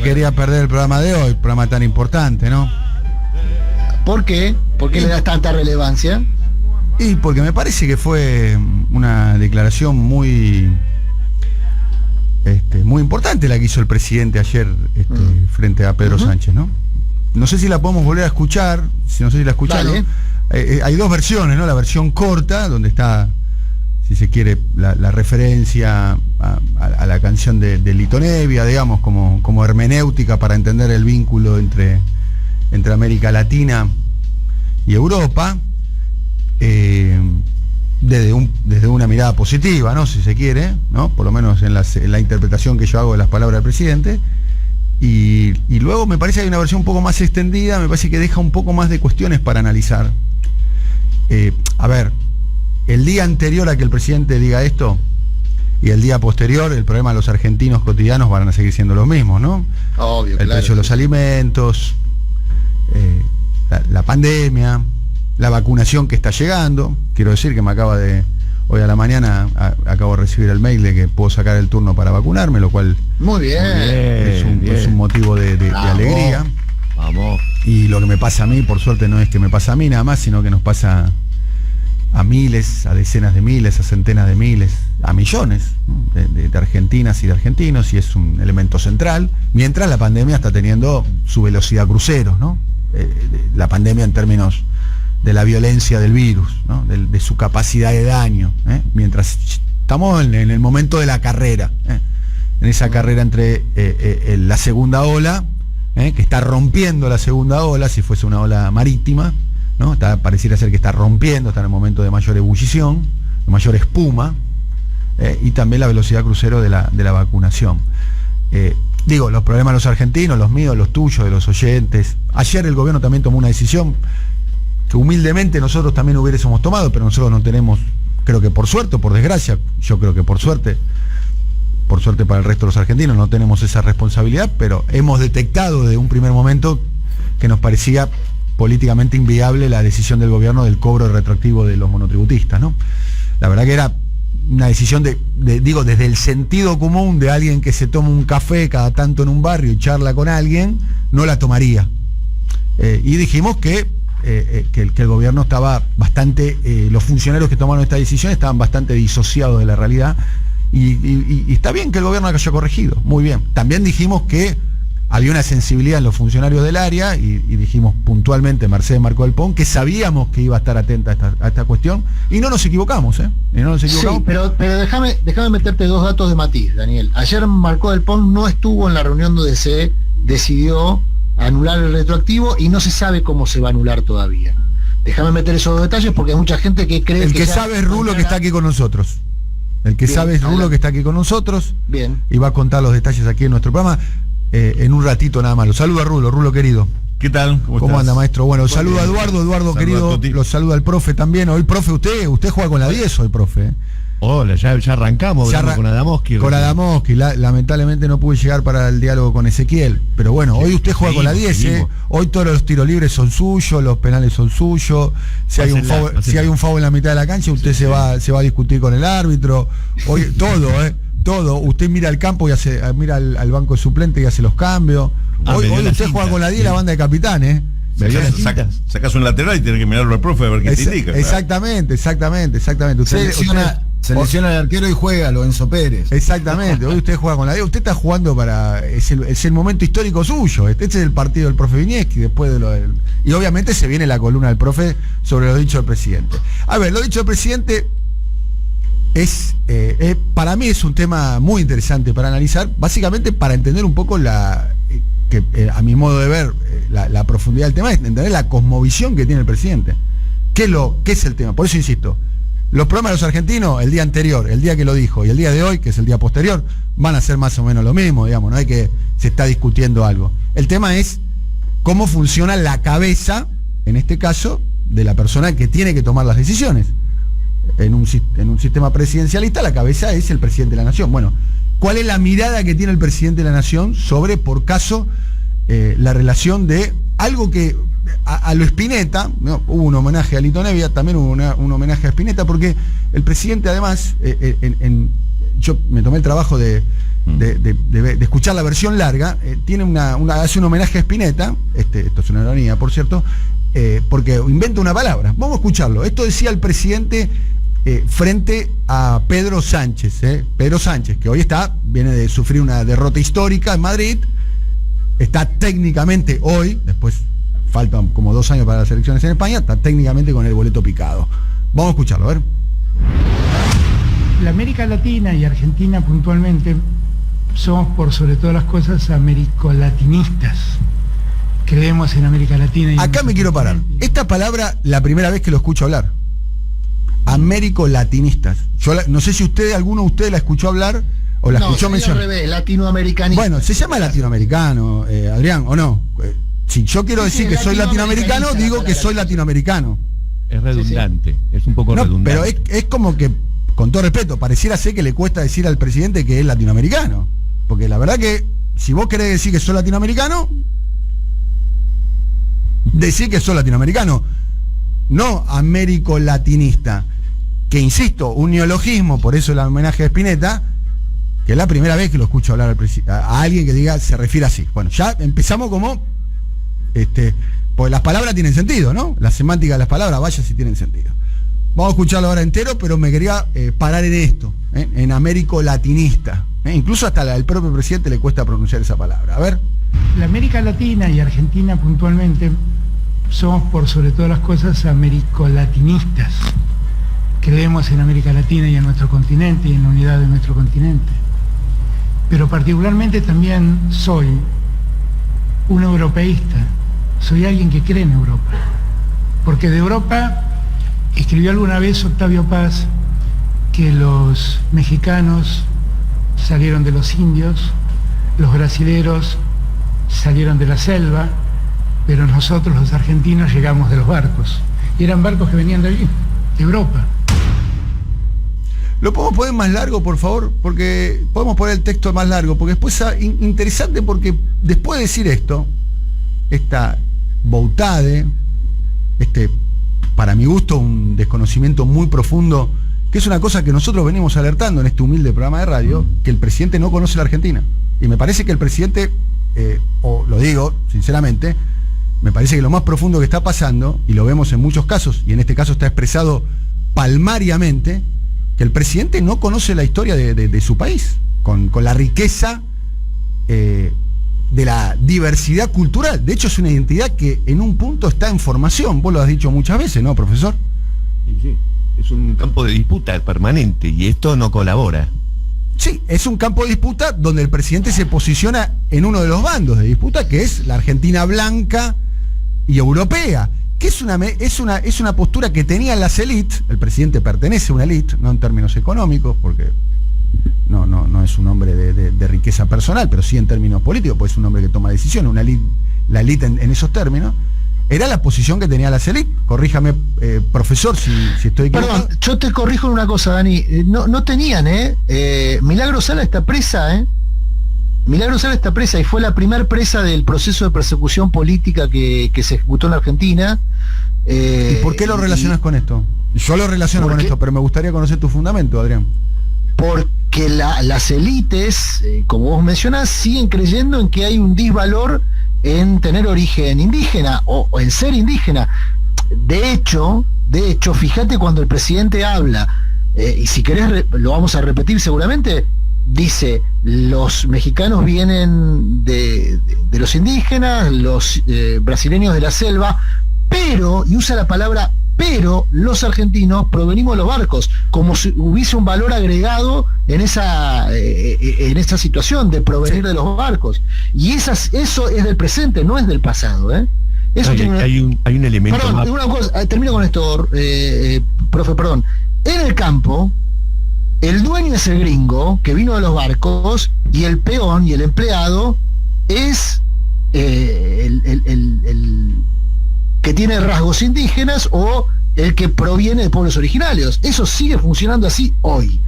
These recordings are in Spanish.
me quería perder el programa de hoy, programa tan importante, ¿no? ¿Por qué? ¿Por qué le das tanta relevancia? Y porque me parece que fue una declaración muy importante la que hizo el presidente ayer frente a Pedro Sánchez, ¿no? No sé si la podemos volver a escuchar, no sé si la escucharon. Hay dos versiones, ¿no? La versión corta, donde está, si se quiere, la referencia a la canción de Lito Nebbia, digamos, como hermenéutica para entender el vínculo entre América Latina y Europa, desde una mirada positiva, ¿no? Si se quiere, ¿no? Por lo menos en la interpretación que yo hago de las palabras del presidente. Y luego me parece que hay una versión un poco más extendida, me parece que deja un poco más de cuestiones para analizar. A ver, el día anterior a que el presidente diga esto y el día posterior, el problema de los argentinos cotidianos van a seguir siendo los mismos, ¿no? Obvio, el precio de los alimentos, la pandemia, la vacunación que está llegando. Quiero decir que hoy a la mañana acabo de recibir el mail de que puedo sacar el turno para vacunarme, lo cual muy bien. Es un motivo de alegría. Vamos. Y lo que me pasa a mí, por suerte, no es que me pasa a mí nada más, sino que nos pasa a miles, a decenas de miles, a centenas de miles, a millones, ¿no? de argentinas y de argentinos, y es un elemento central, mientras la pandemia está teniendo su velocidad crucero, ¿no? La pandemia en términos de la violencia del virus, ¿no? de su capacidad de daño, mientras estamos en el momento de la carrera, en esa carrera entre la segunda ola, que está rompiendo la segunda ola, si fuese una ola marítima, ¿no? Pareciera ser que está rompiendo, está en el momento de mayor ebullición, de mayor espuma, y también la velocidad crucero de la vacunación. Los problemas de los argentinos, los míos, los tuyos, de los oyentes. Ayer el gobierno también tomó una decisión que humildemente nosotros también hubiésemos tomado, pero nosotros no tenemos, creo que por suerte o por desgracia, yo creo que por suerte para el resto de los argentinos no tenemos esa responsabilidad, pero hemos detectado desde un primer momento que nos parecía políticamente inviable la decisión del gobierno del cobro retroactivo de los monotributistas, ¿no? La verdad que era una decisión desde el sentido común de alguien que se toma un café cada tanto en un barrio y charla con alguien, no la tomaría. Y dijimos que el gobierno estaba bastante, los funcionarios que tomaron esta decisión estaban bastante disociados de la realidad, y está bien que el gobierno haya corregido, muy bien. También dijimos que había una sensibilidad en los funcionarios del área, y dijimos puntualmente, Mercedes Marcó del Pon, que sabíamos que iba a estar atenta a esta cuestión, y no nos equivocamos, Sí, pero déjame meterte dos datos de matiz, Daniel. Ayer Marcó del Pon no estuvo en la reunión donde se decidió anular el retroactivo, y no se sabe cómo se va a anular todavía. Déjame meter esos dos detalles porque hay mucha gente que cree el que sabe es Rulo, que está aquí con nosotros. El que sabe es Rulo, que está aquí con nosotros. Bien. Y va a contar los detalles aquí en nuestro programa. En un ratito nada más. Lo saludo a Rulo querido. ¿Qué tal? ¿Cómo anda, maestro? Bueno, saludo a Eduardo querido. Lo saluda al profe también. Hoy, profe, usted juega con la 10 hoy, profe. Hola, ya arrancamos con Adamoski. Con Adamoski, lamentablemente no pude llegar para el diálogo con Ezequiel. Pero bueno, hoy usted juega con la 10, Hoy todos los tiros libres son suyos, los penales son suyos. Si hay un foul en la mitad de la cancha, usted se va a discutir con el árbitro. Hoy todo. Usted mira al campo y mira al banco de suplente y hace los cambios. Hoy usted juega con la 10, la banda de capitanes. Sacas un lateral y tienes que mirarlo al profe a ver qué te indica. Exactamente. Selecciona al arquero y juega Lorenzo Pérez. Exactamente, hoy usted juega con la 10, usted está jugando es el momento histórico suyo. Este es el partido del profe Vinieski, después y obviamente se viene la columna del profe sobre lo dicho del presidente. A ver, lo dicho del presidente para mí es un tema muy interesante para analizar, básicamente para entender un poco a mi modo de ver, la profundidad del tema, es entender la cosmovisión que tiene el presidente. ¿Qué es el tema? Por eso insisto, los problemas de los argentinos, el día anterior, el día que lo dijo, y el día de hoy, que es el día posterior, van a ser más o menos lo mismo, digamos, no hay que se está discutiendo algo. El tema es cómo funciona la cabeza, en este caso, de la persona que tiene que tomar las decisiones. En un sistema presidencialista, la cabeza es el presidente de la nación. Bueno, ¿cuál es la mirada que tiene el presidente de la nación sobre, por caso, la relación de algo que a lo Spinetta, ¿no? Hubo un homenaje a Lito Nebbia, también hubo un homenaje a Spinetta, porque el presidente además, yo me tomé el trabajo de de escuchar la versión larga, hace un homenaje a Spinetta, esto es una ironía, por cierto, porque inventa una palabra. Vamos a escucharlo. Esto decía el presidente frente a Pedro Sánchez, Pedro Sánchez, que hoy viene de sufrir una derrota histórica en Madrid, está técnicamente hoy, después faltan como 2 años para las elecciones en España, está técnicamente con el boleto picado. Vamos a escucharlo, a ver. La América Latina y Argentina puntualmente somos por sobre todas las cosas americolatinistas. Creemos en América Latina y acá me quiero parar. Esta palabra, la primera vez que lo escucho hablar. Americolatinistas. No sé si alguno de ustedes la escuchó hablar o la escuchó mencionar. Al revés, latinoamericanista. Bueno, se llama latinoamericano, Adrián, ¿o no? Si yo quiero decir que soy latinoamericano, digo que soy latinoamericano. Es redundante, es un poco redundante. Pero es como que, con todo respeto, pareciera ser que le cuesta decir al presidente que es latinoamericano. Porque la verdad que, si vos querés decir que soy latinoamericano, decir que soy latinoamericano, no americolatinista. Que insisto, un neologismo, por eso el homenaje a Spinetta, que es la primera vez que lo escucho hablar a alguien que diga, se refiere así. Bueno, ya empezamos como, pues las palabras tienen sentido, ¿no? La semántica de las palabras, vaya si tienen sentido. Vamos a escucharlo ahora entero, pero me quería parar en esto, en americolatinista. Incluso hasta el propio presidente le cuesta pronunciar esa palabra. A ver. La América Latina y Argentina puntualmente somos por sobre todas las cosas americolatinistas. Creemos en América Latina y en nuestro continente y en la unidad de nuestro continente. Pero particularmente también soy un europeísta, soy alguien que cree en Europa. Porque de Europa escribió alguna vez Octavio Paz que los mexicanos salieron de los indios, los brasileros salieron de la selva, pero nosotros los argentinos llegamos de los barcos. Y eran barcos que venían de allí, de Europa. ¿Lo podemos poner más largo, por favor? Porque podemos poner el texto más largo, porque después interesante, porque después de decir esto, esta boutade, para mi gusto, un desconocimiento muy profundo, que es una cosa que nosotros venimos alertando en este humilde programa de radio, que el presidente no conoce la Argentina. Y me parece que el presidente, o lo digo sinceramente, me parece que lo más profundo que está pasando, y lo vemos en muchos casos, y en este caso está expresado palmariamente, que el presidente no conoce la historia de su país, con la riqueza de la diversidad cultural. De hecho, es una identidad que en un punto está en formación. Vos lo has dicho muchas veces, ¿no, profesor? Sí. Es un campo de disputa permanente y esto no colabora. Sí, es un campo de disputa donde el presidente se posiciona en uno de los bandos de disputa, que es la Argentina blanca y europea, que es una postura que tenían las élites. El presidente pertenece a una élite, no en términos económicos, porque no es un hombre de riqueza personal, pero sí en términos políticos, pues es un hombre que toma decisiones, la élite en esos términos. Era la posición que tenía las élites. Corríjame, profesor, si estoy equivocado. Perdón, yo te corrijo en una cosa, Dani. No tenían, Milagro Sala está presa, Milagro Sala está presa y fue la primer presa del proceso de persecución política que se ejecutó en la Argentina. ¿Y por qué lo relacionas con esto? Yo lo relaciono con esto, pero me gustaría conocer tu fundamento, Adrián. Porque las élites, como vos mencionás, siguen creyendo en que hay un disvalor en tener origen indígena o en ser indígena. De hecho, fíjate cuando el presidente habla, y si querés lo vamos a repetir seguramente, dice, los mexicanos vienen de los indígenas, los brasileños de la selva, pero, y usa la palabra pero, los argentinos provenimos de los barcos, como si hubiese un valor agregado en esa situación de provenir de los barcos. Y eso es del presente, no es del pasado, Eso hay un elemento. Perdón, una cosa, termino con esto, profe, perdón. En el campo, el dueño es el gringo que vino de los barcos y el peón y el empleado es el que tiene rasgos indígenas o el que proviene de pueblos originarios. Eso sigue funcionando así hoy.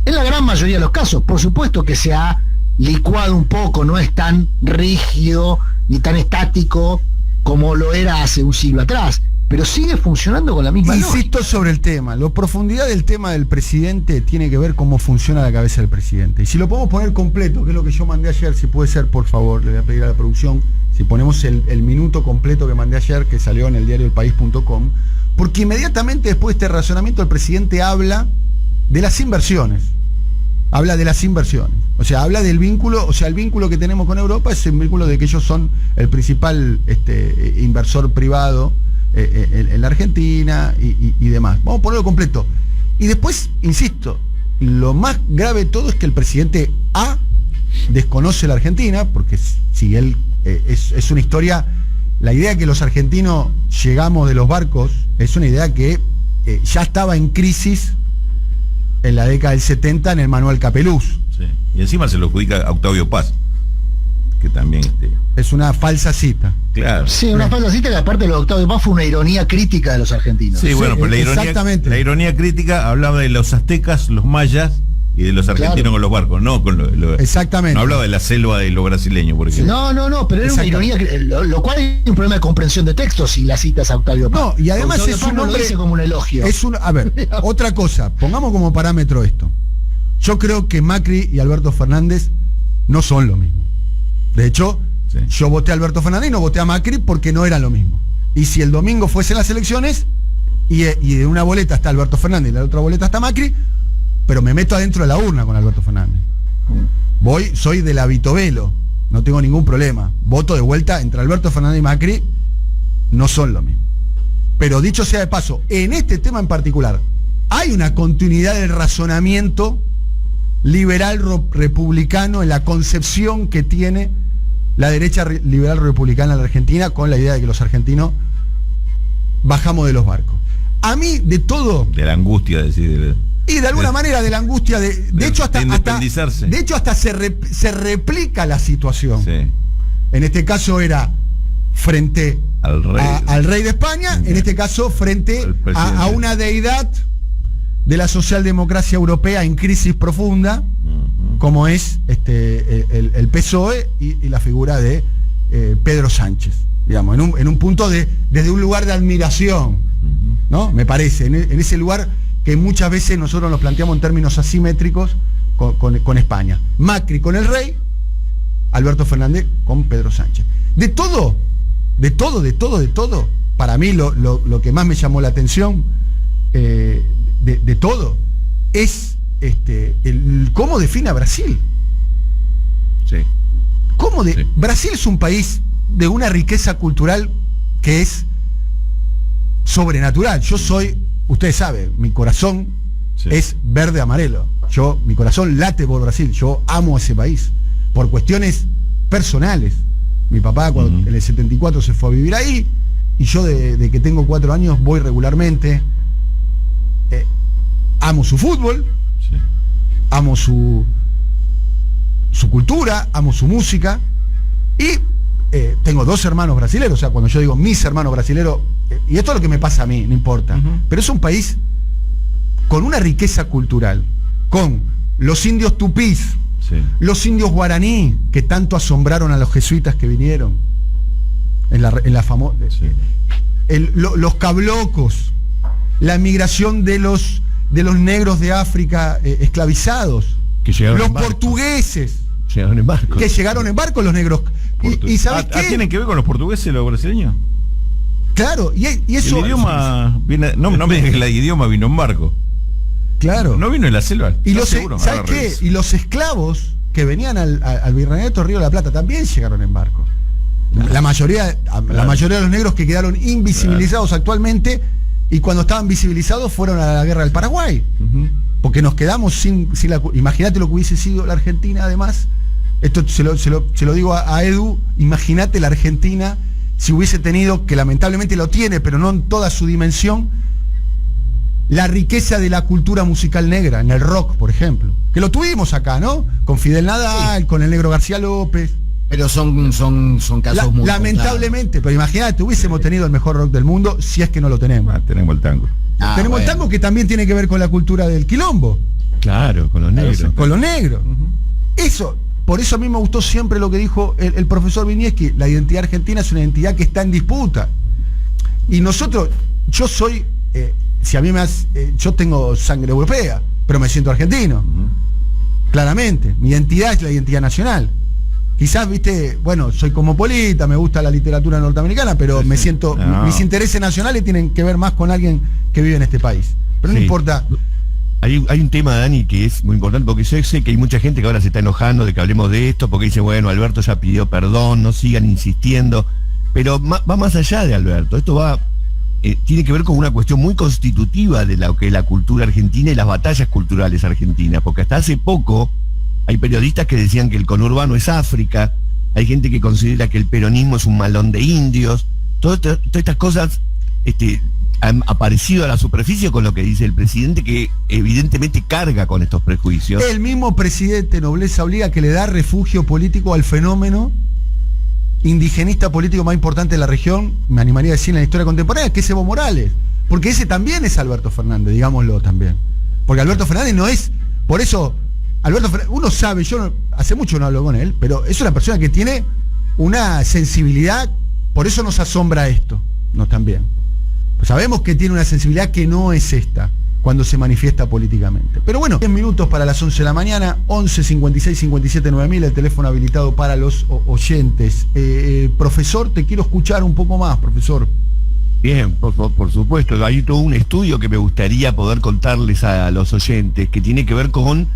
En la gran mayoría de los casos, por supuesto que se ha licuado un poco, no es tan rígido ni tan estático como lo era hace un siglo atrás, pero sigue funcionando con la misma Insisto lógica. sobre el tema. La profundidad del tema del presidente tiene que ver cómo funciona la cabeza del presidente. Y si lo podemos poner completo, que es lo que yo mandé ayer, si puede ser, por favor, le voy a pedir a la producción, si ponemos el minuto completo que mandé ayer, que salió en el diario elpaís.com, porque inmediatamente después de este razonamiento el presidente habla de las inversiones. Habla de las inversiones. O sea, habla del vínculo, o sea, el vínculo que tenemos con Europa es el vínculo de que ellos son el principal inversor privado en la Argentina y demás. Vamos a ponerlo completo. Y después, insisto, lo más grave de todo es que el presidente desconoce la Argentina, porque si él es una historia, la idea de que los argentinos llegamos de los barcos es una idea que ya estaba en crisis en la década del 70 en el Manuel Capeluz. Sí. Y encima se lo adjudica a Octavio Paz, que también Es una falsa cita. claro. Sí, una falsa cita que aparte de lo de Octavio Paz fue una ironía crítica de los argentinos. Sí, bueno, pero exactamente. la ironía crítica hablaba de los aztecas, los mayas y de los argentinos Claro. con los barcos, no con Exactamente. No hablaba de la selva de los brasileños, por ejemplo. No, pero era una ironía, lo cual hay un problema de comprensión de texto si la citas a Octavio Paz. No, y además Octavio es Paz un no lo hombre- dice como un elogio. A ver, otra cosa, pongamos como parámetro esto. Yo creo que Macri y Alberto Fernández no son lo mismo. De hecho, Sí. yo voté a Alberto Fernández y no voté a Macri porque no eran lo mismo. Y si el domingo fuesen las elecciones y de una boleta está Alberto Fernández y de la otra boleta está Macri, pero me meto adentro de la urna con Alberto Fernández. Soy de la Vitovelo, no tengo ningún problema. Voto de vuelta entre Alberto Fernández y Macri, no son lo mismo. Pero dicho sea de paso, en este tema en particular, hay una continuidad del razonamiento liberal republicano en la concepción que tiene la derecha liberal republicana en la Argentina con la idea de que los argentinos bajamos de los barcos. A mí, de todo, De la angustia, decir. y de alguna manera de la angustia, de hecho hasta independizarse. de hecho hasta se replica la situación. Sí. En este caso era frente al rey de España, en este caso frente El presidente. a una deidad de la socialdemocracia europea en crisis profunda, como es el PSOE y la figura de Pedro Sánchez, digamos, en un punto desde un lugar de admiración, ¿no? Me parece, en ese lugar que muchas veces nosotros nos planteamos en términos asimétricos con España. Macri con el rey, Alberto Fernández con Pedro Sánchez. De todo, para mí lo que más me llamó la atención de todo es cómo define a Brasil. Sí. Sí. Brasil es un país de una riqueza cultural que es sobrenatural. Yo soy, ustedes saben, mi corazón Sí. es verde amarelo. Mi corazón late por Brasil. Yo amo ese país por cuestiones personales. Mi papá cuando en el 74 se fue a vivir ahí y yo de que tengo 4 años voy regularmente. Amo su fútbol, Sí. amo su cultura, amo su música y tengo 2 hermanos brasileros. O sea, cuando yo digo mis hermanos brasileros, y esto es lo que me pasa a mí, no importa, pero es un país con una riqueza cultural, con los indios tupís, Sí. los indios guaraní que tanto asombraron a los jesuitas que vinieron en la famosa, Sí. los cablocos, la migración de los negros de África esclavizados, Que llegaron los en barco. portugueses Llegaron en barco. que llegaron en barco, los negros. Y ¿sabes qué? ¿Tienen que ver con los portugueses los brasileños? Claro, y eso. El idioma viene, no me digas que el idioma vino en barco. Claro. No vino en la selva. Y ¿Estás los, seguro? ¿sabes Ahora qué? reviso. Y los esclavos que venían al Virreinato Río de la Plata también llegaron en barcos. La mayoría de los negros que quedaron invisibilizados actualmente, y cuando estaban visibilizados fueron a la guerra del Paraguay. Porque nos quedamos sin la. Imagínate lo que hubiese sido la Argentina, además. Esto se lo digo a Edu. Imagínate la Argentina si hubiese tenido, que lamentablemente lo tiene, pero no en toda su dimensión, la riqueza de la cultura musical negra, en el rock, por ejemplo. Que lo tuvimos acá, ¿no? Con Fidel Nadal, con el Negro García López. Pero son casos muy Lamentablemente, pero imagínate, hubiésemos tenido el mejor rock del mundo si es que no lo tenemos. Tenemos el tango. Tenemos el tango, que también tiene que ver con la cultura del quilombo, Claro, con los negros. con los negros. Eso, por eso a mí me gustó siempre lo que dijo el profesor Vinieski: la identidad argentina es una identidad que está en disputa. Y nosotros, yo soy, si a mí yo tengo sangre europea, pero me siento argentino. Claramente. Mi identidad es la identidad nacional. Quizás, viste, bueno, soy cosmopolita, me gusta la literatura norteamericana, pero me siento, mis intereses nacionales tienen que ver más con alguien que vive en este país. Pero no importa. Hay un tema, Dani, que es muy importante, porque yo sé que hay mucha gente que ahora se está enojando de que hablemos de esto, porque dice, bueno, Alberto ya pidió perdón, no sigan insistiendo, pero va más allá de Alberto. Esto tiene que ver con una cuestión muy constitutiva de lo que es la cultura argentina y las batallas culturales argentinas, porque hasta hace poco hay periodistas que decían que el conurbano es África, hay gente que considera que el peronismo es un malón de indios, todas estas cosas han aparecido a la superficie con lo que dice el presidente, que evidentemente carga con estos prejuicios. El mismo presidente, nobleza obliga, que le da refugio político al fenómeno indigenista político más importante de la región, me animaría a decir en la historia contemporánea, que es Evo Morales, porque ese también es Alberto Fernández, digámoslo también, porque Alberto Fernández no es, por eso Alberto Fernández, uno sabe, hace mucho no hablo con él, pero es una persona que tiene una sensibilidad, por eso nos asombra esto, no también. Pues sabemos que tiene una sensibilidad que no es esta, cuando se manifiesta políticamente. Pero bueno, 10 minutos para las 11 de la mañana, 11 56 57 9000, el teléfono habilitado para los oyentes. Profesor, te quiero escuchar un poco más, profesor. Bien, por supuesto, hay todo un estudio que me gustaría poder contarles a los oyentes, que tiene que ver con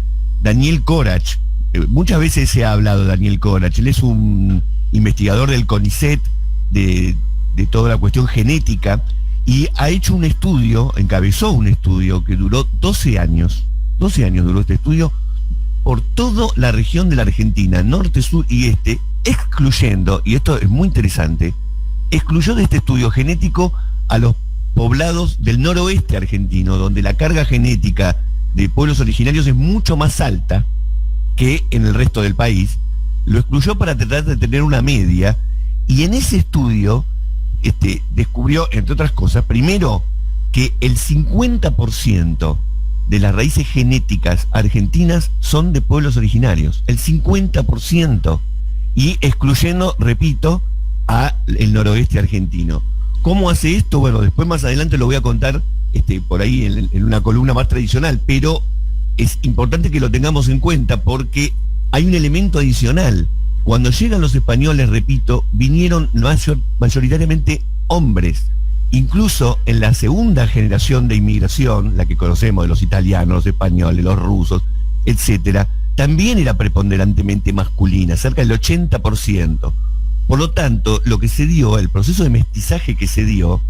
Daniel Corach. Muchas veces se ha hablado de Daniel Corach, él es un investigador del CONICET, de toda la cuestión genética, y ha hecho un estudio, encabezó un estudio que duró 12 años. 12 años duró este estudio por toda la región de la Argentina, norte, sur y este, excluyendo, y esto es muy interesante, excluyó de este estudio genético a los poblados del noroeste argentino, donde la carga genética de pueblos originarios es mucho más alta que en el resto del país. Lo excluyó para tratar de tener una media, y en ese estudio descubrió, entre otras cosas, primero, que el 50% de las raíces genéticas argentinas son de pueblos originarios, el 50%, y excluyendo, repito, a el noroeste argentino. ¿Cómo hace esto? Bueno, después más adelante lo voy a contar por ahí en una columna más tradicional, pero es importante que lo tengamos en cuenta porque hay un elemento adicional. Cuando llegan los españoles, repito, vinieron mayoritariamente hombres. Incluso en la segunda generación de inmigración, la que conocemos de los italianos, los españoles, los rusos, etcétera, también era preponderantemente masculina, cerca del 80%. Por lo tanto, lo que se dio, el proceso de mestizaje que se dio,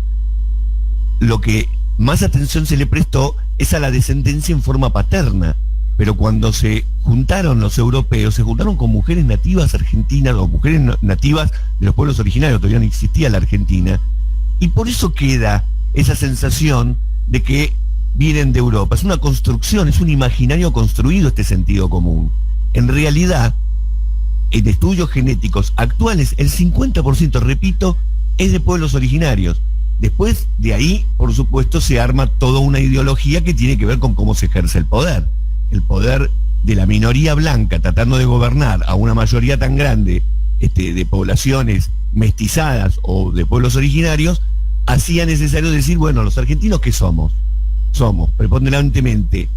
lo que más atención se le prestó es a la descendencia en forma paterna. Pero cuando se juntaron los europeos, se juntaron con mujeres nativas argentinas o mujeres nativas de los pueblos originarios, todavía no existía la Argentina, y por eso queda esa sensación de que vienen de Europa. Es una construcción, es un imaginario construido este sentido común. En realidad, en estudios genéticos actuales, el 50%, repito, es de pueblos originarios. Después de ahí, por supuesto, se arma toda una ideología que tiene que ver con cómo se ejerce el poder. El poder de la minoría blanca tratando de gobernar a una mayoría tan grande de poblaciones mestizadas o de pueblos originarios, hacía necesario decir, bueno, los argentinos, ¿qué somos? Somos preponderantemente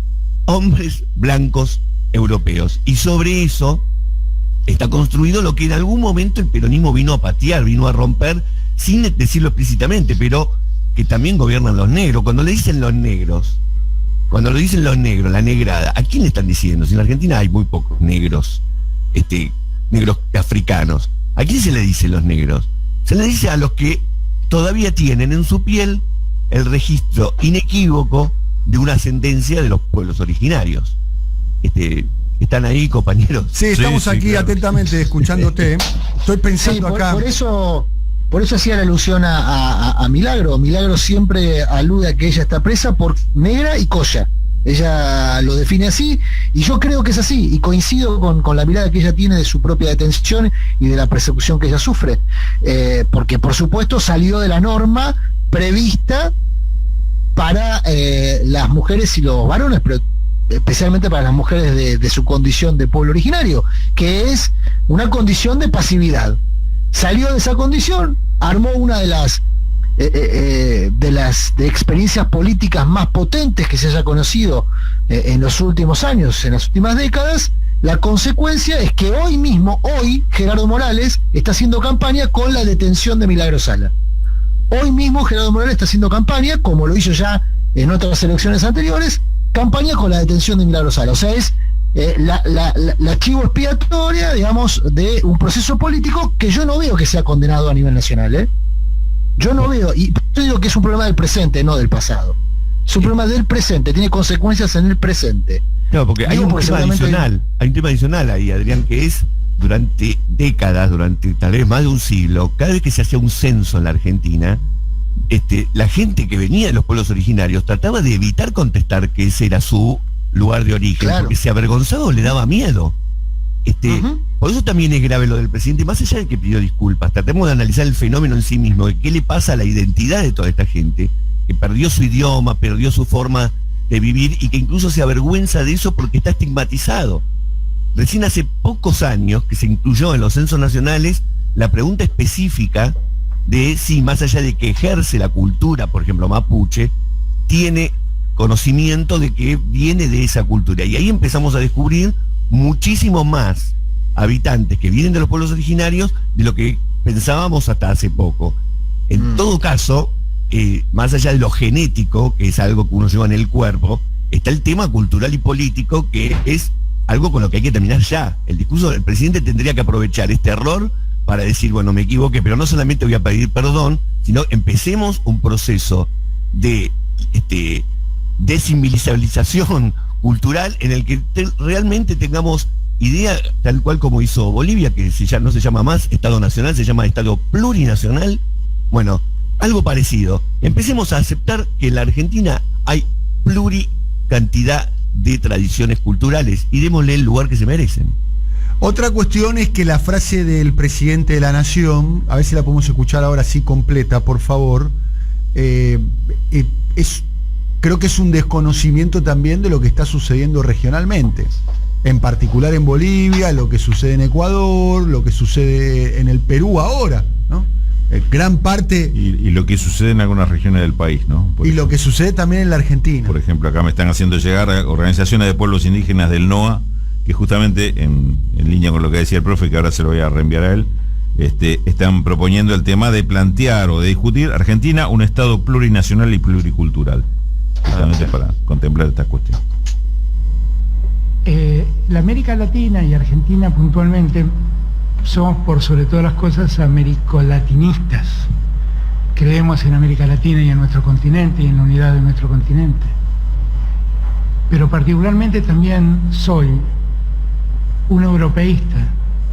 hombres blancos europeos. Y sobre eso está construido lo que en algún momento el peronismo vino a patear, vino a romper, sin decirlo explícitamente, pero que también gobiernan los negros. Cuando le dicen los negros, la negrada, ¿a quién le están diciendo? Si en Argentina hay muy pocos negros, negros africanos. ¿A quién se le dice los negros? Se le dice a los que todavía tienen en su piel el registro inequívoco de una ascendencia de los pueblos originarios. ¿Están ahí, compañeros? Sí, estamos aquí claro, atentamente escuchándote. Estoy pensando acá. Por eso hacía la alusión a Milagro. Milagro siempre alude a que ella está presa por negra y colla. Ella lo define así, y yo creo que es así, y coincido con la mirada que ella tiene de su propia detención y de la persecución que ella sufre. Porque por supuesto salió de la norma prevista para las mujeres y los varones, pero especialmente para las mujeres de su condición de pueblo originario, que es una condición de pasividad. Salió de esa condición, armó una de las de experiencias políticas más potentes que se haya conocido en los últimos años, en las últimas décadas. La consecuencia es que hoy Gerardo Morales está haciendo campaña con la detención de Milagro Sala. Hoy mismo Gerardo Morales está haciendo campaña, como lo hizo ya en otras elecciones anteriores, campaña con la detención de Milagro Sala. O sea, es la chivo expiatoria, digamos, de un proceso político que yo no veo que sea condenado a nivel nacional, Yo no veo, y yo digo que es un problema del presente, no del pasado. Es un problema del presente, tiene consecuencias en el presente. No, porque hay un tema adicional ahí, Adrián, que es durante décadas, durante tal vez más de un siglo, cada vez que se hacía un censo en la Argentina, la gente que venía de los pueblos originarios trataba de evitar contestar que ese era su lugar de origen, claro, porque se avergonzaba o le daba miedo. Por eso también es grave lo del presidente, más allá de que pidió disculpas. Tratemos de analizar el fenómeno en sí mismo, de qué le pasa a la identidad de toda esta gente, que perdió su idioma, perdió su forma de vivir y que incluso se avergüenza de eso porque está estigmatizado. Recién hace pocos años que se incluyó en los censos nacionales la pregunta específica de si, más allá de que ejerce la cultura, por ejemplo, mapuche, tiene conocimiento de que viene de esa cultura. Y ahí empezamos a descubrir muchísimo más habitantes que vienen de los pueblos originarios de lo que pensábamos hasta hace poco. En todo caso, más allá de lo genético, que es algo que uno lleva en el cuerpo, está el tema cultural y político, que es algo con lo que hay que terminar ya. El discurso del presidente tendría que aprovechar este error para decir, bueno, me equivoqué, pero no solamente voy a pedir perdón, sino empecemos un proceso de desinvisibilización cultural en el que realmente tengamos idea, tal cual como hizo Bolivia, que ya no se llama más Estado Nacional, se llama Estado Plurinacional. Bueno, algo parecido. Empecemos a aceptar que en la Argentina hay pluricantidad de tradiciones culturales y démosle el lugar que se merecen. Otra cuestión es que la frase del presidente de la Nación, a ver si la podemos escuchar ahora sí completa, por favor, creo que es un desconocimiento también de lo que está sucediendo regionalmente, en particular en Bolivia, lo que sucede en Ecuador, lo que sucede en el Perú ahora, ¿no? Gran parte... Y lo que sucede en algunas regiones del país, ¿no? Lo que sucede también en la Argentina. Por ejemplo, acá me están haciendo llegar organizaciones de pueblos indígenas del NOA, que justamente en línea con lo que decía el profe, que ahora se lo voy a reenviar a él, están proponiendo el tema de plantear o de discutir Argentina un Estado plurinacional y pluricultural, justamente para contemplar estas cuestiones. La América Latina y Argentina puntualmente somos, por sobre todas las cosas, americolatinistas. Creemos en América Latina y en nuestro continente y en la unidad de nuestro continente. Pero particularmente también soy un europeísta,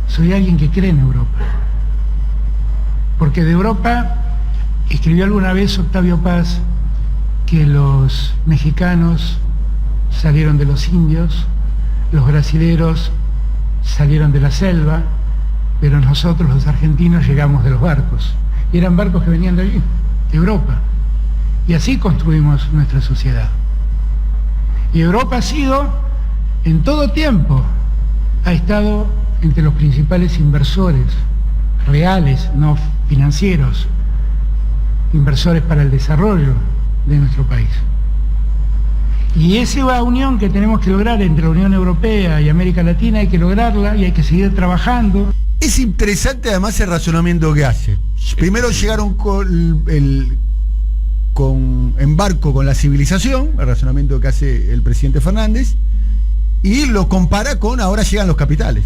soy alguien que cree en Europa. Porque de Europa, escribió alguna vez Octavio Paz, que los mexicanos salieron de los indios, los brasileros salieron de la selva, pero nosotros los argentinos llegamos de los barcos. Y eran barcos que venían de allí, de Europa. Y así construimos nuestra sociedad. Y Europa ha sido, en todo tiempo, ha estado entre los principales inversores reales, no financieros, inversores para el desarrollo de nuestro país. Y esa unión que tenemos que lograr entre la Unión Europea y América Latina hay que lograrla y hay que seguir trabajando. Es interesante además el razonamiento que hace. Primero llegaron en barco con la civilización, el razonamiento que hace el presidente Fernández, y lo compara con ahora llegan los capitales.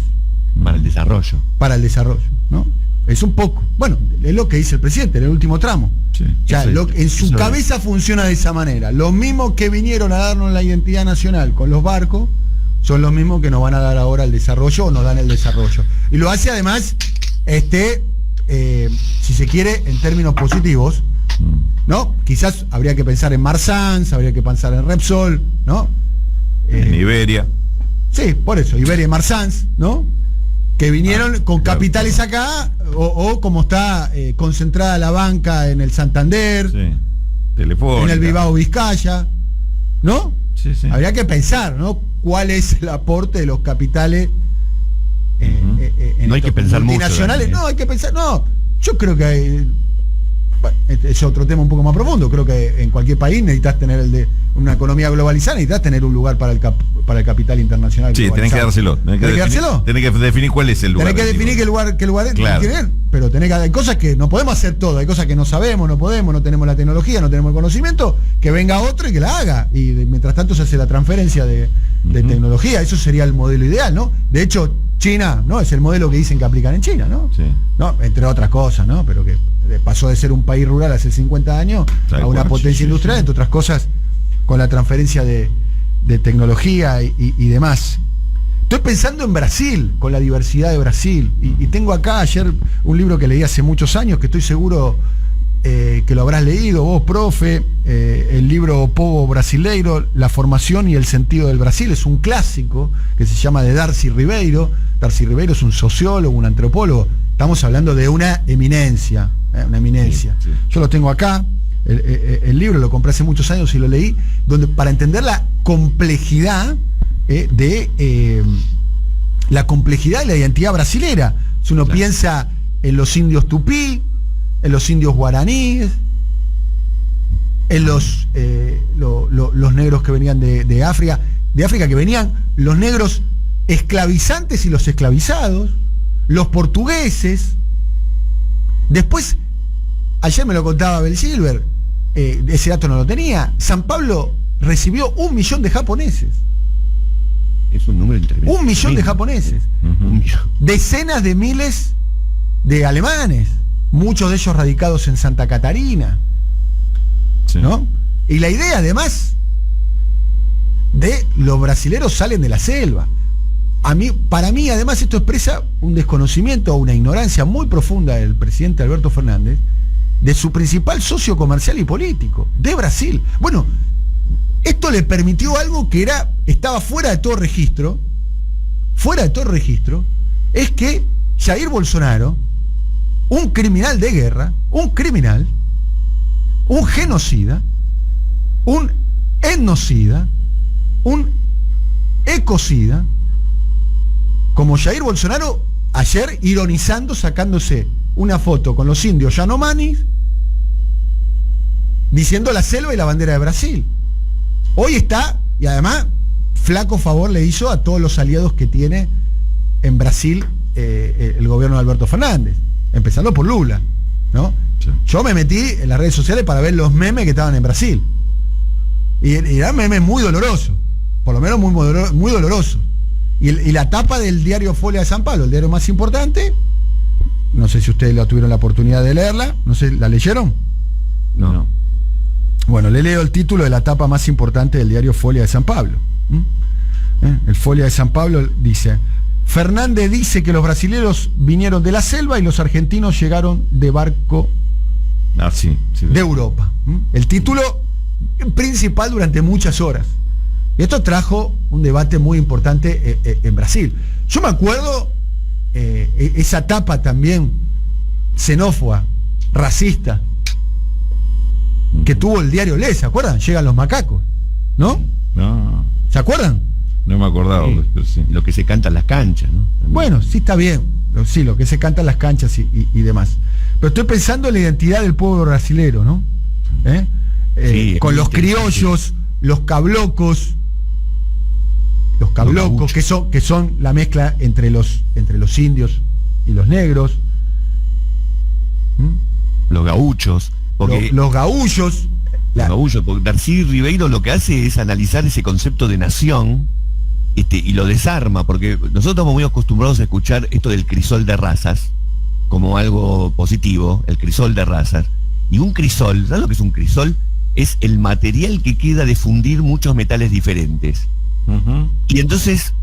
Para el desarrollo. Para el desarrollo, ¿no? Es un poco, bueno, es lo que dice el presidente en el último tramo. Sí, ya, en su cabeza funciona de esa manera. Los mismos que vinieron a darnos la identidad nacional con los barcos son los mismos que nos van a dar ahora el desarrollo o nos dan el desarrollo. Y lo hace además, si se quiere, en términos positivos, ¿no? Quizás habría que pensar en Marsans, habría que pensar en Repsol, ¿no? En Iberia. Sí, por eso, Iberia y Marsans, ¿no? Que vinieron con capitales acá, o como está concentrada la banca en el Santander, sí. Telefónica, en el Bilbao Vizcaya, ¿no? Sí, sí. Habría que pensar, ¿no? ¿Cuál es el aporte de los capitales no hay que pensar mucho. No, hay que pensar, no. Yo creo que Bueno, este es otro tema un poco más profundo. Creo que en cualquier país necesitas tener una economía globalizada, necesitas tener un lugar para el capital internacional. Sí, tenés que dárselo. Tenés que definir cuál es el lugar. Tenés que definir qué lugar claro. quieren, pero hay cosas que no podemos hacer todo, hay cosas que no sabemos, no tenemos la tecnología, no tenemos el conocimiento, que venga otro y que la haga. Y mientras tanto se hace la transferencia de tecnología. Eso sería el modelo ideal, ¿no? De hecho, China, ¿no? Es el modelo que dicen que aplican en China, ¿no? Sí. ¿No? Entre otras cosas, ¿no? Pero que pasó de ser un país rural hace 50 años a una potencia industrial, entre otras cosas, con la transferencia de tecnología y demás. Estoy pensando en Brasil, con la diversidad de Brasil. Y tengo acá ayer un libro que leí hace muchos años, que estoy seguro que lo habrás leído vos, profe, el libro O Povo Brasileiro, La formación y el sentido del Brasil. Es un clásico que se llama de Darcy Ribeiro. Darcy Ribeiro es un sociólogo, un antropólogo. Estamos hablando de una eminencia, una eminencia. Sí. Yo lo tengo acá, el libro lo compré hace muchos años y lo leí, donde para entender la complejidad la complejidad de la identidad brasilera. Si uno piensa en los indios tupí, en los indios guaraníes, en los negros que venían de África, que venían los negros esclavizantes y los esclavizados, los portugueses. Después, ayer me lo contaba Abel Silver, ese dato no lo tenía, San Pablo recibió 1 millón de japoneses. Es un número tremendo. 1 millón de japoneses. Decenas de miles de alemanes, muchos de ellos radicados en Santa Catarina. Sí. ¿No? Y la idea, además, de los brasileros salen de la selva. Para mí, además, esto expresa un desconocimiento o una ignorancia muy profunda del presidente Alberto Fernández de su principal socio comercial y político, de Brasil. Bueno, esto le permitió algo que estaba fuera de todo registro, es que Jair Bolsonaro, un criminal de guerra, un genocida, un etnocida, un ecocida, como Jair Bolsonaro, ayer ironizando, sacándose una foto con los indios Yanomamis, diciendo la selva y la bandera de Brasil. Hoy está, y además, flaco favor le hizo a todos los aliados que tiene en Brasil el gobierno de Alberto Fernández, empezando por Lula, ¿no? Sí. Yo me metí en las redes sociales para ver los memes que estaban en Brasil. Y eran memes muy dolorosos, por lo menos muy dolorosos. Y la tapa del diario Folha de San Pablo, el diario más importante, no sé si ustedes tuvieron la oportunidad de leerla, no sé, ¿la leyeron? No. Bueno, le leo el título de la tapa más importante del diario Folha de San Pablo. El Folha de San Pablo dice: Fernández dice que los brasileños vinieron de la selva y los argentinos llegaron de barco de Europa. El título principal durante muchas horas. Y esto trajo un debate muy importante en Brasil. Yo me acuerdo esa tapa también xenófoba, racista, que tuvo el diario Le, ¿se acuerdan? Llegan los macacos, ¿no? No. ¿Se acuerdan? No me acordaba, sí. Pero sí. Lo que se canta en las canchas, ¿no? También. Bueno, sí está bien. Sí, lo que se canta en las canchas y demás. Pero estoy pensando en la identidad del pueblo brasilero, ¿no? Sí, con los criollos, los cablocos, que son la mezcla entre los indios y los negros. Los gauchos. Los gaullos. Porque Darcy Ribeiro lo que hace es analizar ese concepto de nación y lo desarma, porque nosotros estamos muy acostumbrados a escuchar esto del crisol de razas como algo positivo, el crisol de razas. Y un crisol, ¿sabes lo que es un crisol? Es el material que queda de fundir muchos metales diferentes. Y entonces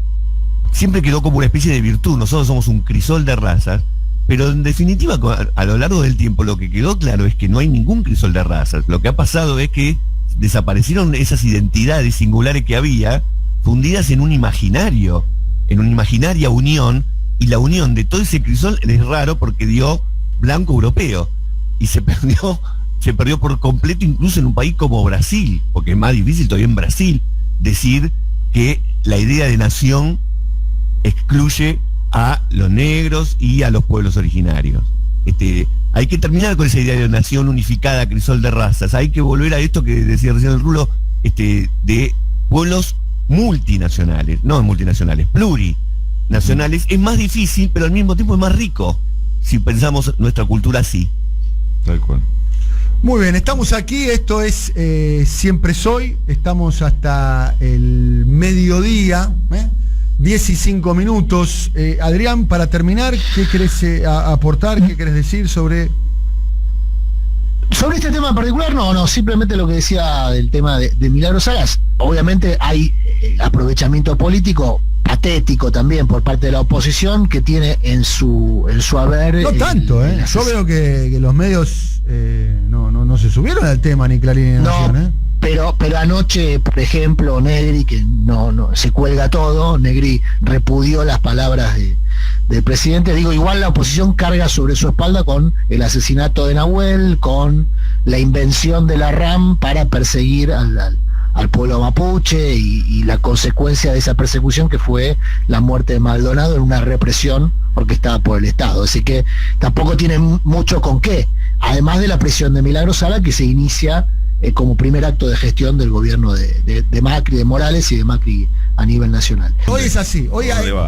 siempre quedó como una especie de virtud. Nosotros somos un crisol de razas, pero en definitiva a lo largo del tiempo lo que quedó claro es que no hay ningún crisol de razas. Lo que ha pasado es que desaparecieron esas identidades singulares que había, fundidas en una imaginaria unión, y la unión de todo ese crisol es raro porque dio blanco europeo y se perdió por completo, incluso en un país como Brasil, porque es más difícil todavía en Brasil decir que la idea de nación excluye a los negros y a los pueblos originarios. Hay que terminar con esa idea de nación unificada, crisol de razas. Hay que volver a esto que decía recién el Rulo, de pueblos multinacionales, no multinacionales, plurinacionales. Es más difícil, pero al mismo tiempo es más rico, si pensamos nuestra cultura así. Tal cual. Muy bien, estamos aquí, esto es Siempre Soy, estamos hasta el mediodía, 10 y 5 minutos. Adrián, para terminar, ¿qué querés aportar? ¿Qué querés decir sobre este tema en particular? No, simplemente lo que decía del tema de Milagros Salas. Obviamente hay aprovechamiento político patético también por parte de la oposición, que tiene en su haber... No tanto, yo veo que los medios no se subieron al tema, ni Clarín ni Nación, Pero anoche, por ejemplo, Negri, que no se cuelga todo, Negri repudió las palabras del presidente. Digo, igual la oposición carga sobre su espalda con el asesinato de Nahuel, con la invención de la RAM para perseguir al pueblo mapuche y la consecuencia de esa persecución, que fue la muerte de Maldonado en una represión orquestada por el Estado. Así que tampoco tiene mucho con qué, además de la presión de Milagros Sala, que se inicia como primer acto de gestión del gobierno de Macri, de Morales y de Macri a nivel nacional. Hoy es así, hoy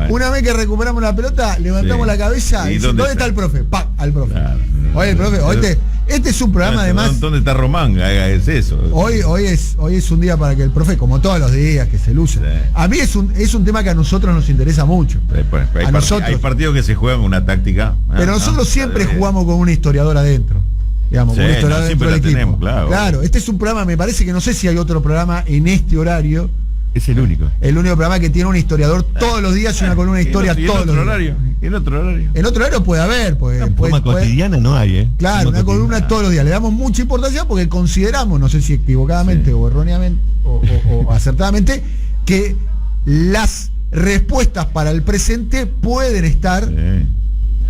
una vez que recuperamos la pelota, levantamos la cabeza y ¿dónde está el profe? ¡Pam! Al profe. Claro, hoy el profe, este es un programa además. ¿Dónde está Román? Es eso. Hoy es un día para que el profe, como todos los días, que se luce. Sí. A mí es un tema que a nosotros nos interesa mucho. Hay partidos que se juegan con una táctica. Pero nosotros siempre jugamos con un historiador adentro. Digamos, sí, con un historiador siempre dentro del equipo. Tenemos, claro, este es un programa, me parece que no sé si hay otro programa en este horario. Es el único. El único programa que tiene un historiador todos los días y una columna de historia todos los días. ¿En otro horario? En otro horario puede haber. Forma cotidiana no hay, Claro, una columna todos los días. Le damos mucha importancia porque consideramos, no sé si equivocadamente o erróneamente o acertadamente, que las respuestas para el presente pueden estar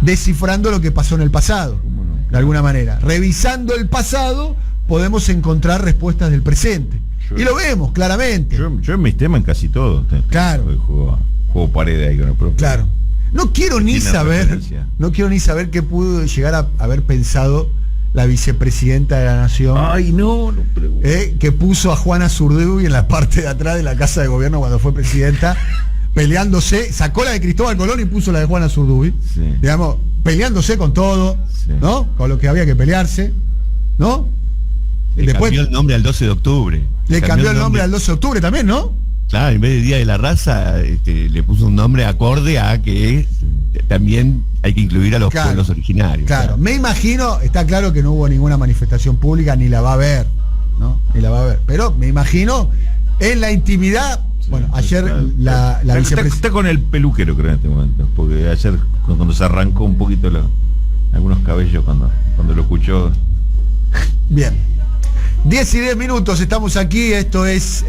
descifrando lo que pasó en el pasado. De alguna manera. Revisando el pasado podemos encontrar respuestas del presente. Y lo vemos claramente. Yo en mis temas en casi todo. Claro. Juego pared ahí con el propio. Claro. No quiero ni saber qué pudo llegar a haber pensado la vicepresidenta de la Nación. Ay, no que puso a Juana Zurduy en la parte de atrás de la Casa de Gobierno cuando fue presidenta, peleándose, sacó la de Cristóbal Colón y puso la de Juana Zurduy. Sí. Digamos, peleándose con todo, ¿no? Con lo que había que pelearse, ¿no? Después cambió el nombre al 12 de octubre. Le cambió el nombre al 12 de octubre también, ¿no? Claro, en vez de Día de la Raza, le puso un nombre acorde a que también hay que incluir a los pueblos originarios. Claro, me imagino, está claro que no hubo ninguna manifestación pública, ni la va a haber, ¿no? Ni la va a haber. Pero me imagino, en la intimidad, bueno, ayer la vicepresidenta... Está con el peluquero, creo, en este momento, porque ayer cuando se arrancó un poquito algunos cabellos, cuando lo escuchó... Bien. 10 y 10 minutos, estamos aquí, esto es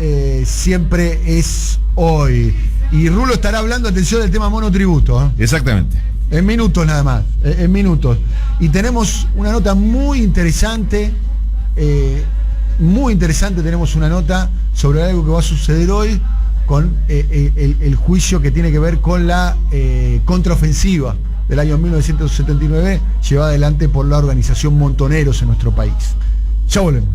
Siempre es Hoy. Y Rulo estará hablando, atención, del tema monotributo. Exactamente. En minutos nada más, en minutos. Y tenemos una nota muy interesante, tenemos una nota sobre algo que va a suceder hoy con el juicio que tiene que ver con la contraofensiva del año 1979, llevada adelante por la organización Montoneros en nuestro país. Ya volvemos.